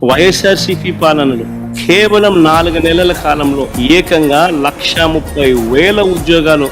వైఎస్ఆర్సీపీ పాలనలో కేవలం 4 నెలల కాలంలో ఏకంగా 1,30,000 ఉద్యోగాలు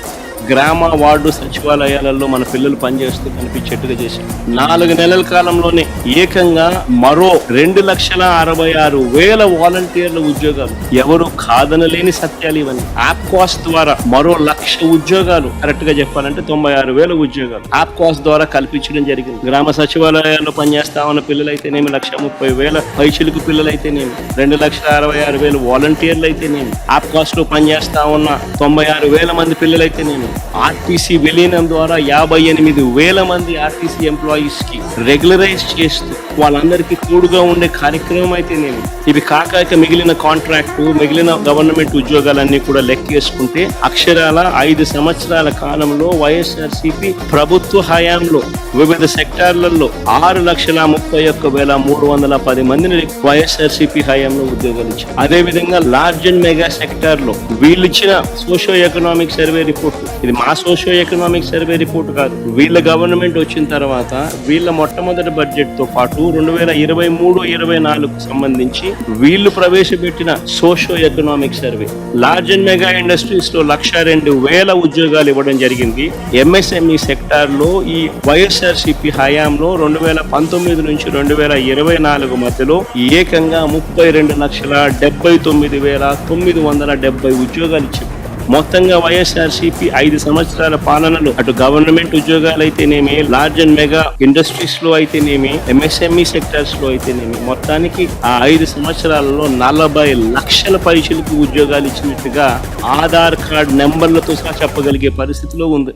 గ్రామ వార్డు సచివాలయాలలో మన పిల్లలు పనిచేస్తూ కనిపించేట్టుగా చేశారు. 4 నెలల కాలంలోనే ఏకంగా మరో 2,66,000 వాలంటీర్ల ఉద్యోగాలు. ఎవరు కాదనలేని సత్యాలు ఇవన్నీ. ఆప్కాస్ ద్వారా మరో 1,00,000 ఉద్యోగాలు, కరెక్ట్ గా చెప్పాలంటే 96,000 ఉద్యోగాలు ఆప్కాస్ ద్వారా కల్పించడం జరిగింది. గ్రామ సచివాలయాల్లో పనిచేస్తా ఉన్న పిల్లలైతేనేమి 1,30,000 పైచిలుకు పిల్లలైతేనేమి 2,66,000 వాలంటీర్లు అయితేనేమి ఆప్కాస్ లో పనిచేస్తా ఉన్న 96,000 మంది పిల్లలైతేనేమి ఆర్టీసీ విలీనం ద్వారా 58,000 మంది ఆర్టీసీ ఎంప్లాయీస్ కి రెగ్యులరైజ్ చేస్తూ వాళ్ళందరికీ తోడుగా ఉండే కార్యక్రమం అయితేనేమి. ఇవి కాక మిగిలిన కాంట్రాక్టు, మిగిలిన గవర్నమెంట్ ఉద్యోగాలన్నీ కూడా లెక్కేసుకుంటే అక్షరాల 5 సంవత్సరాల కాలంలో వైఎస్ఆర్సీపీ ప్రభుత్వ హయాంలో వివిధ సెక్టార్లలో 6,31,310 మందిని వైఎస్ఆర్సీపీ హయాంలో ఉద్యోగాలు ఇచ్చారు. అదేవిధంగా లార్జ్ అండ్ మెగా సెక్టార్ లో వీళ్ళిచ్చిన సోషో ఎకనామిక్ సర్వే రిపోర్ట్, ఇది మా సోషో ఎకనామిక్ సర్వే రిపోర్ట్ కాదు, వీళ్ళ గవర్నమెంట్ వచ్చిన తర్వాత వీళ్ళ మొట్టమొదటి బడ్జెట్ తో పాటు 2023-24 సంబంధించి వీళ్ళు ప్రవేశపెట్టిన socio economic survey large and mega industries లో 102,000 ఉద్యోగాలు ఇవ్వడం జరిగింది. ఎంఎస్ఎంఈ సెక్టార్ లో ఈ వైఎస్ఆర్సీపీ హయాంలో 2019 నుంచి 2024 మధ్యలో ఏకంగా 32,79,970 ఉద్యోగాలు ఇచ్చింది. మొత్తంగా వైఎస్ఆర్సీపీ 5 సంవత్సరాల పాలనలో అటు గవర్నమెంట్ ఉద్యోగాలు అయితేనేమి, లార్జ్ అండ్ మెగా ఇండస్ట్రీస్ లో అయితేనేమి, ఎంఎస్ఎంఈ సెక్టర్స్ లో అయితేనేమి, మొత్తానికి ఆ 5 సంవత్సరాలలో 40 లక్షల పైచిలకు ఉద్యోగాలు ఇచ్చినట్టుగా ఆధార్ కార్డ్ నెంబర్లతో సహా చెప్పగలిగే పరిస్థితిలో ఉంది.